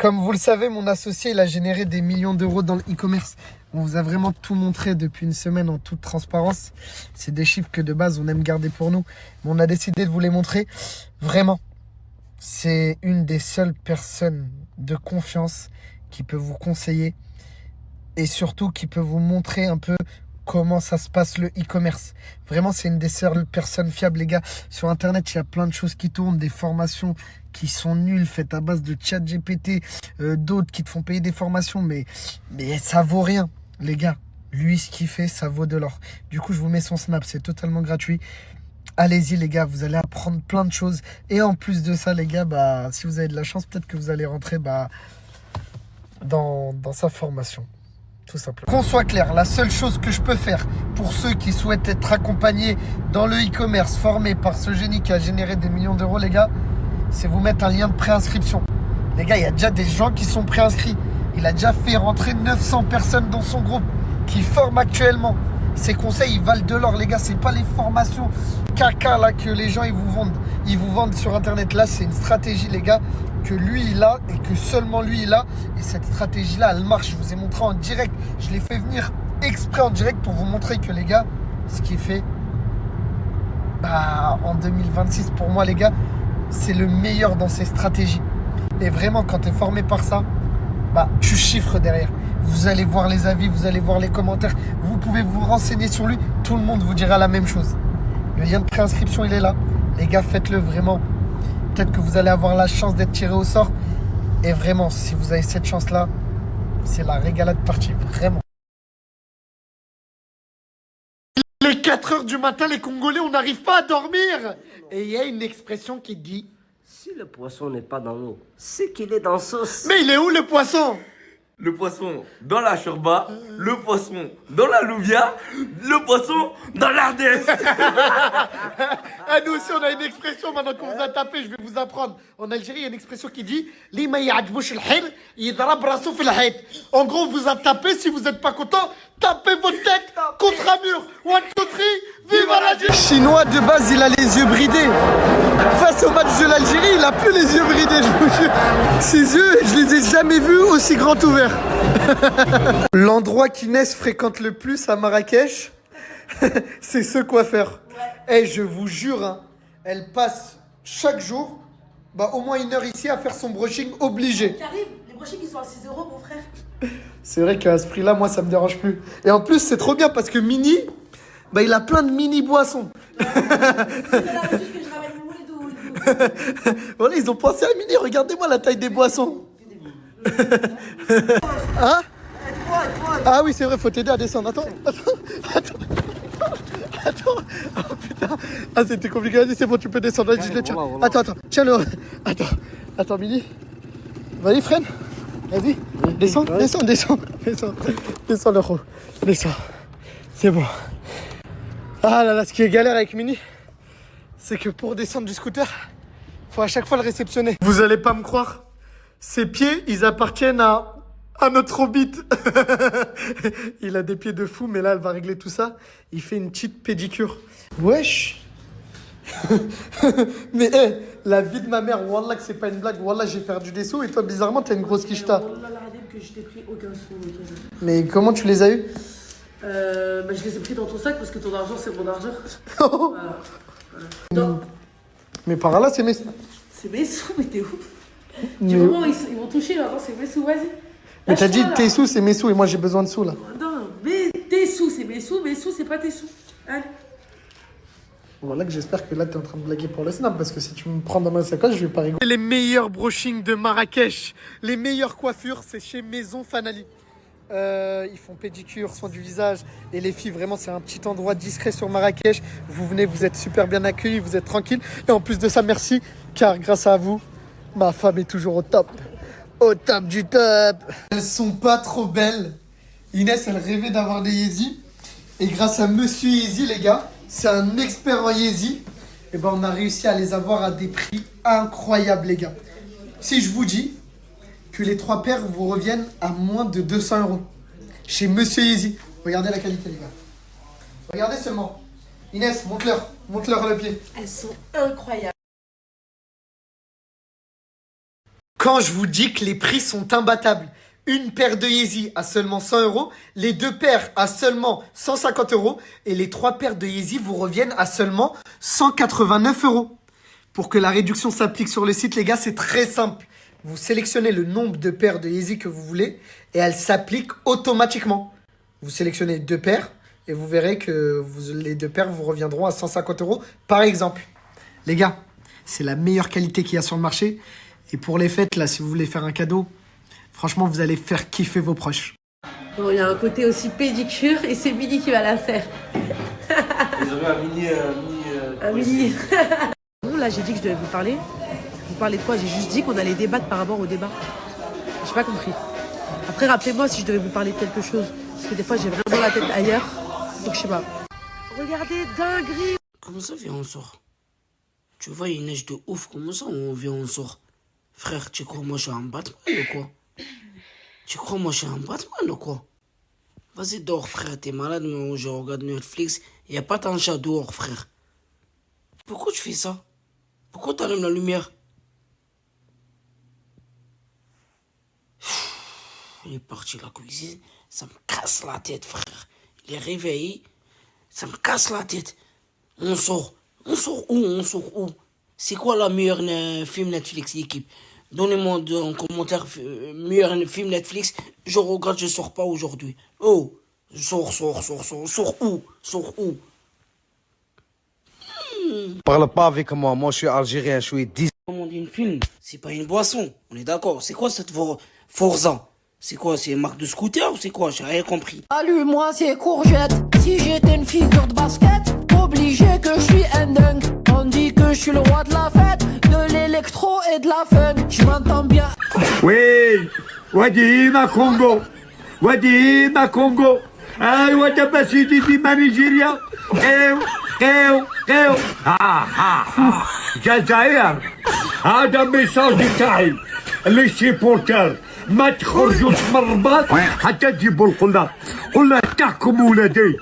Comme vous le savez, mon associé, il a généré des millions d'euros dans le e-commerce. On vous a vraiment tout montré depuis une semaine en toute transparence. C'est des chiffres que de base, on aime garder pour nous. Mais on a décidé de vous les montrer. Vraiment, c'est une des seules personnes de confiance qui peut vous conseiller et surtout qui peut vous montrer un peu comment ça se passe le e-commerce. Vraiment, c'est une des seules personnes fiables, les gars. Sur Internet, il y a plein de choses qui tournent, des formations qui sont nulles, faites à base de chat GPT, d'autres qui te font payer des formations, mais ça vaut rien, les gars. Lui, ce qu'il fait, ça vaut de l'or. Du coup, je vous mets son Snap, c'est totalement gratuit. Allez-y, les gars, vous allez apprendre plein de choses. Et en plus de ça, les gars, si vous avez de la chance, peut-être que vous allez rentrer dans sa formation. Tout simplement. Qu'on soit clair, la seule chose que je peux faire pour ceux qui souhaitent être accompagnés dans le e-commerce, formés par ce génie qui a généré des millions d'euros, les gars, c'est vous mettre un lien de préinscription. Les gars, il y a déjà des gens qui sont préinscrits. Il a déjà fait rentrer 900 personnes dans son groupe qui forment actuellement. Ces conseils, ils valent de l'or, les gars. C'est pas les formations caca là que les gens ils vous vendent. Ils vous vendent sur Internet. Là, c'est une stratégie, les gars, que lui, il a et que seulement lui, il a. Et cette stratégie-là, elle marche. Je vous ai montré en direct. Je l'ai fait venir exprès en direct pour vous montrer que, les gars, ce qu'il fait en 2026, pour moi, les gars, c'est le meilleur dans ses stratégies. Et vraiment, quand tu es formé par ça, tu chiffres derrière. Vous allez voir les avis, vous allez voir les commentaires. Vous pouvez vous renseigner sur lui. Tout le monde vous dira la même chose. Le lien de préinscription, il est là. Les gars, faites-le vraiment. Peut-être que vous allez avoir la chance d'être tiré au sort. Et vraiment, si vous avez cette chance-là, c'est la régalade partie. Vraiment. Les 4 heures du matin, les Congolais, on n'arrive pas à dormir. Et il y a une expression qui dit... Si le poisson n'est pas dans l'eau, c'est qu'il est dans sauce. Mais il est où le poisson? Le poisson dans la chorba, le poisson dans la louvia, le poisson dans l'Ardèche. Nous aussi, on a une expression maintenant qu'on vous a tapé, je vais vous apprendre. En Algérie, il y a une expression qui dit en gros, on vous a tapé, si vous n'êtes pas content, tapez votre tête contre un mur. 1, 2, 3, vive l'Algérie. Chinois, de base, il a les yeux bridés. Face au match de l'Algérie, il a plus les yeux bridés, je vous jure. Ses yeux, je les ai jamais vus aussi grands ouverts. L'endroit qu'Inès fréquente le plus à Marrakech, c'est ce coiffeur. Et je vous jure, hein, elle passe chaque jour au moins 1 heure ici à faire son brushing obligé. Karim, les brushings ils sont à 6 euros, mon frère. C'est vrai qu'à ce prix-là, moi, ça me dérange plus. Et en plus, c'est trop bien parce que Mini, il a plein de mini boissons. C'est la voiture que je ramène d'où. Voilà, ils ont pensé à Mini. Regardez-moi la taille des boissons. Hein? Ah oui, c'est vrai, faut t'aider à descendre. Attends. Oh putain. Ah, c'était compliqué. Vas-y, c'est bon, tu peux descendre. Vas-y, je le tiens. Attends. Tiens-le. Attends, Mini. Vas-y, freine. Vas-y. Descends le roue. Descends. C'est bon. Ah là là, ce qui est galère avec Mini, c'est que pour descendre du scooter, faut à chaque fois le réceptionner. Vous allez pas me croire. Ses pieds, ils appartiennent à notre hobbit. Il a des pieds de fou, mais là, elle va régler tout ça. Il fait une petite pédicure. Wesh. Mais la vie de ma mère, wallah que c'est pas une blague. Wallah, j'ai perdu des sous et toi, bizarrement, t'as une grosse quicheta. Wallah, la radem que je t'ai pris aucun sou. Mais comment tu les as eu? Je les ai pris dans ton sac parce que ton argent, c'est mon argent. Voilà. Non. Mais par là, c'est mes... C'est mes sous, mais t'es ouf. Du moment où ils vont toucher, maintenant c'est mes sous, vas-y. Mais t'as dit tes sous, c'est mes sous et moi j'ai besoin de sous là. Non, mais tes sous, c'est mes sous c'est pas tes sous. Allez. Voilà que j'espère que là t'es en train de blaguer pour le snap parce que si tu me prends dans ma sacoche, je vais pas rigoler. Les meilleurs brushings de Marrakech, les meilleures coiffures, c'est chez Maison Fanali. Ils font pédicure, soin du visage. Et les filles, vraiment, c'est un petit endroit discret sur Marrakech. Vous venez, vous êtes super bien accueillis, vous êtes tranquilles. Et en plus de ça, merci, car grâce à vous, ma femme est toujours au top. Au top du top. Elles sont pas trop belles. Inès, elle rêvait d'avoir des Yeezy. Et grâce à Monsieur Yeezy, les gars, c'est un expert en Yeezy. Et on a réussi à les avoir à des prix incroyables, les gars. Si je vous dis que les 3 paires vous reviennent à moins de 200 € chez Monsieur Yeezy. Regardez la qualité, les gars. Regardez seulement. Inès, montre-leur le pied. Elles sont incroyables. Quand je vous dis que les prix sont imbattables, une paire de Yeezy à seulement 100 euros, les 2 paires à seulement 150 euros et les 3 paires de Yeezy vous reviennent à seulement 189 euros. Pour que la réduction s'applique sur le site, les gars, c'est très simple. Vous sélectionnez le nombre de paires de Yeezy que vous voulez et elle s'applique automatiquement. Vous sélectionnez 2 paires et vous verrez que les 2 paires vous reviendront à 150 euros par exemple. Les gars, c'est la meilleure qualité qu'il y a sur le marché. Et pour les fêtes, là, si vous voulez faire un cadeau, franchement, vous allez faire kiffer vos proches. Bon, il y a un côté aussi pédicure et c'est Billy qui va la faire. Ils avaient un mini. Un mini. Bon, là, j'ai dit que je devais vous parler. Vous parlez de quoi? J'ai juste dit qu'on allait débattre par rapport au débat. J'ai pas compris. Après, rappelez-moi si je devais vous parler de quelque chose. Parce que des fois, j'ai vraiment la tête ailleurs. Donc, je sais pas. Regardez, dinguerie. Comment ça, viens, on sort? Tu vois, il neige de ouf. Comment ça, on vient, on sort? Frère, tu crois moi je suis un Batman ou quoi? Tu crois moi je suis un Batman ou quoi? Vas-y dehors frère, t'es malade, mais je regarde Netflix, y a pas tant de chat dehors frère. Pourquoi tu fais ça? Pourquoi t'allumes la lumière? Il est parti la cuisine, ça me casse la tête frère. Il est réveillé, ça me casse la tête. On sort où? On sort où? C'est quoi la meilleure film Netflix l'équipe? Donnez-moi en commentaire meilleur film Netflix. Je regarde, je sors pas aujourd'hui. Oh, sors où? Parle pas avec moi je suis algérien, je suis 10. Comment on dit une film? C'est pas une boisson, on est d'accord. C'est quoi cette Forza? C'est quoi? C'est une marque de scooter ou c'est quoi? J'ai rien compris. Allume-moi ces courgettes. Si j'étais une figure de basket, obligé que je suis un dingue. On dit que je suis le roi de la fête, de l'électro et de la fun. Je m'entends bien. Oui, وديما كونغو وديما كونغو ايوا دابا سيدي ديما نيجيريا ايو جزائر هذا ميساج تاعي لي سيبورتر ما تخرجوش من الرباط حتى تجيبوا قلنا تحكم ولادي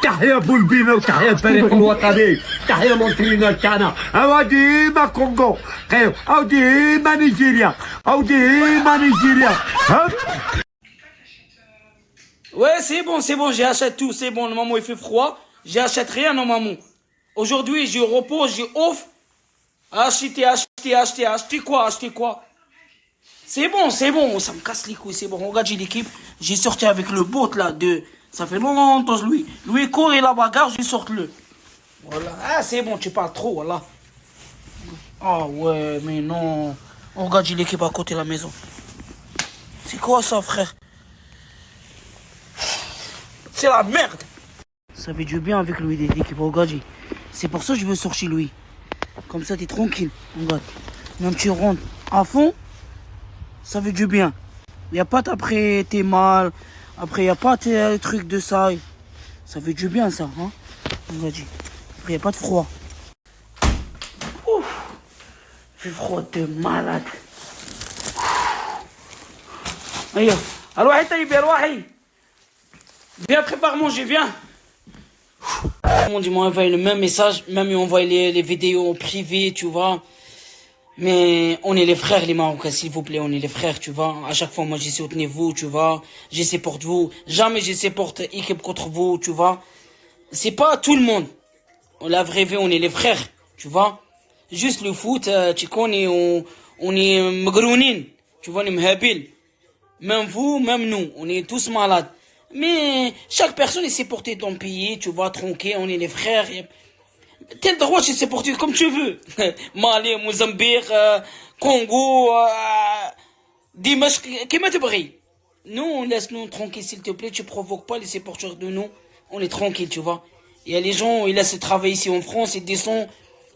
تحيا بولبينا وتحيا الفريق الوطني تحيا مونترينال تاعنا او ديما كونغو او ديما نيجيريا Ouais, c'est bon, j'achète tout, c'est bon, maman, il fait froid, j'achète rien, non, maman. Aujourd'hui, je repose, je off. Acheter quoi? C'est bon, ça me casse les couilles, c'est bon. Regarde, j'ai l'équipe, j'ai sorti avec le bot, là, ça fait longtemps, lui court et la bagarre, j'ai sorti le. Voilà, ah, c'est bon, tu parles trop, voilà. Ah, ouais, mais non. Regarde, j'ai l'équipe à côté de la maison. C'est quoi ça, frère? C'est la merde. Ça fait du bien avec lui, l'équipe, regarde. C'est pour ça que je veux sortir lui. Comme ça, t'es tranquille, regarde. Même tu rentres à fond, ça fait du bien. Y a pas après t'es mal, après y a pas tes trucs de ça. Ça fait du bien ça, hein. Regarde. Après y a pas de froid. Ouf. Fait froid de malade. Aïe. Alors, viens, prépare manger, viens. Tout le monde m'a envoyé le même message, même ils m'ont envoyé les vidéos en privé, tu vois. Mais on est les frères, les Marocains, s'il vous plaît, on est les frères, tu vois. À chaque fois, moi, je soutiens vous, tu vois. Je supporte vous. Jamais je supporte équipe contre vous, tu vois. C'est pas tout le monde. La vraie vie, on est les frères, tu vois. Juste le foot, tu connais, on est mgrounine, tu vois, on est mhabil. Même vous, même nous, on est tous malades. Mais chaque personne est supportée dans le pays, tu vois, tranquille, on est les frères. T'as le droit de se supporter comme tu veux. Mali, Mozambique, Congo, Dimashq, qui m'a te brille. Nous, laisse-nous tranquille, s'il te plaît, tu provoques pas les supporters de nous. On est tranquille, tu vois. Il y a les gens, ils laissent travailler ici en France, ils descendent,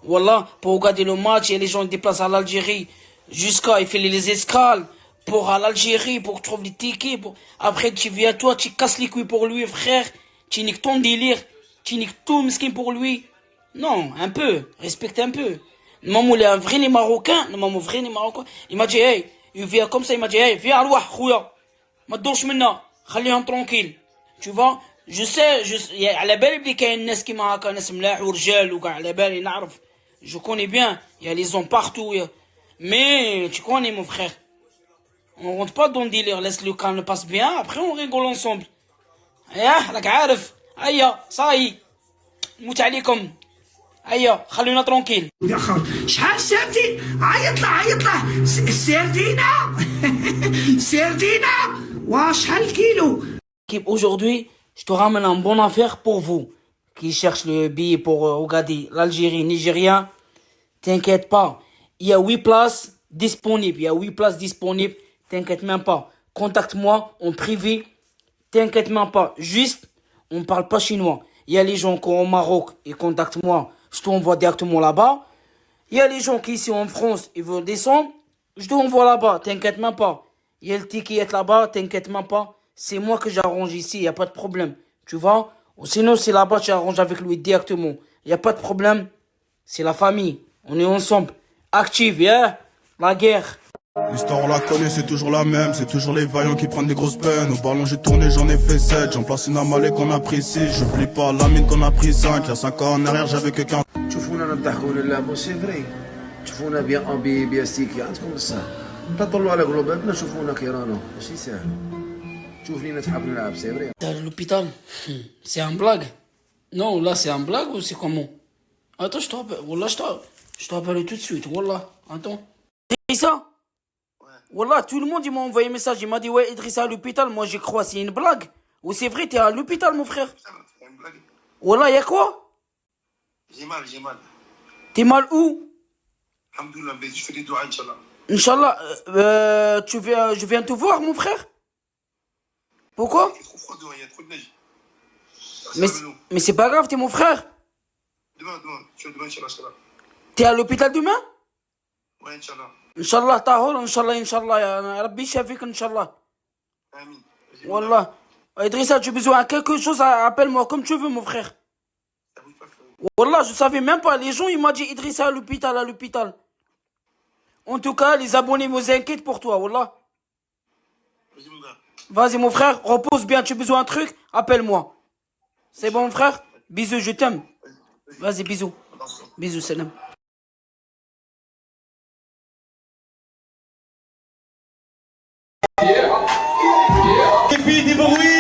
voilà, pour regarder le match. Il y a les gens qui déplacent à l'Algérie jusqu'à, ils font les escales. Pour à l'Algérie, pour que tu trouves les tickets, après tu viens toi, tu casses les couilles pour lui, frère, tu niques ton délire, tu niques tout mesquin pour lui. Non, un peu, respecte un peu. Maman, il est un vrai les Marocains, maman, vrai les Marocains. Il m'a dit, hey, il vient comme ça, il m'a dit, hey, viens à l'ouah, khouya. Ma douche maintenant, khalihom tranquille. Tu vois, je sais, على بالي بلي كاين الناس كيما هكا ناس ملاح ورجال وكاع على بالي نعرف. Je connais bien, il y a les hommes partout, Mais tu connais mon frère. On rentre pas dans le délire, laisse le calme passe bien, après on rigole ensemble. راك عارف هيا صاي موت عليكم هيا خلونا ترونكيل. شحال سيرتي عيط له السردينه سردينه وشحال الكيلو. Aujourd'hui, je te ramène une bonne affaire pour vous qui cherchent le billet pour regarder l'Algérie, Nigeria. T'inquiète pas, il y a 8 places disponibles. T'inquiète même pas. Contacte-moi en privé. T'inquiète même pas. Juste, on parle pas chinois. Il y a les gens qui sont au Maroc, ils contactent moi. Je t'envoie directement là-bas. Il y a les gens qui ici en France, ils veulent descendre. Je t'envoie là-bas. T'inquiète même pas. Il y a le ticket qui est là-bas. T'inquiète même pas. C'est moi que j'arrange ici. Il y a pas de problème. Tu vois? Ou sinon, c'est là-bas, tu arranges avec lui directement. Il y a pas de problème. C'est la famille. On est ensemble. Active, yeah? La guerre. L'histoire on la connaît, c'est toujours la même. C'est toujours les vaillants qui prennent des grosses peines. Au ballon j'ai tourné, j'en ai fait 7. J'en place une amalée qu'on a pris 6. J'oublie pas la mine qu'on a pris 5. Il y a 5 ans en arrière j'avais que 15. تشوفونا نضحكوا ولا نلعبوا سي فري. تشوفونا بيان ستيكي عندكم بصح. نطلعوا على قلوبنا نشوفونا كي رانا ماشي ساهل. تشوف لينا تحب نلعب سي فري. T'es à l'hôpital? C'est un blague? Non, là c'est un blague ou c'est comment? Attends, je te rappelle. Wallah, je te rappelle tout de suite. Wallah, attends. Idrissa? Wallah, tout le monde il m'a envoyé un message. Il m'a dit ouais, Idrissa à l'hôpital. Moi j'y crois, c'est une blague. Ou c'est vrai, t'es à l'hôpital mon frère? Wallah, y'a quoi? J'ai mal. T'es mal où? Alhamdoulilah, mais je fais des doigts, Inch'Allah. Inch'Allah, je viens te voir mon frère? Pourquoi? Il fait trop froid dehors, il y a trop de neige. Mais c'est pas grave, t'es mon frère. Demain, tu vas demain, Inch'Allah. T'es à l'hôpital demain? Ouais, Inch'Allah. Inch'Allah, tahor, Inch'Allah, ya Rabbi Shafik, Inch'Allah. Amin. Wallah. Idrissa, tu as besoin de quelque chose, appelle-moi comme tu veux, mon frère. Wallah, je savais même pas. Les gens, ils m'ont dit Idrissa à l'hôpital. En tout cas, les abonnés me inquiètent pour toi, Wallah. Vas-y, mon gars. Vas-y, mon frère, repose bien. Tu as besoin d'un truc, appelle-moi. C'est bon, mon frère? Bisous, je t'aime. Vas-y, bisous. Bisous, salam. Qui fait du bruit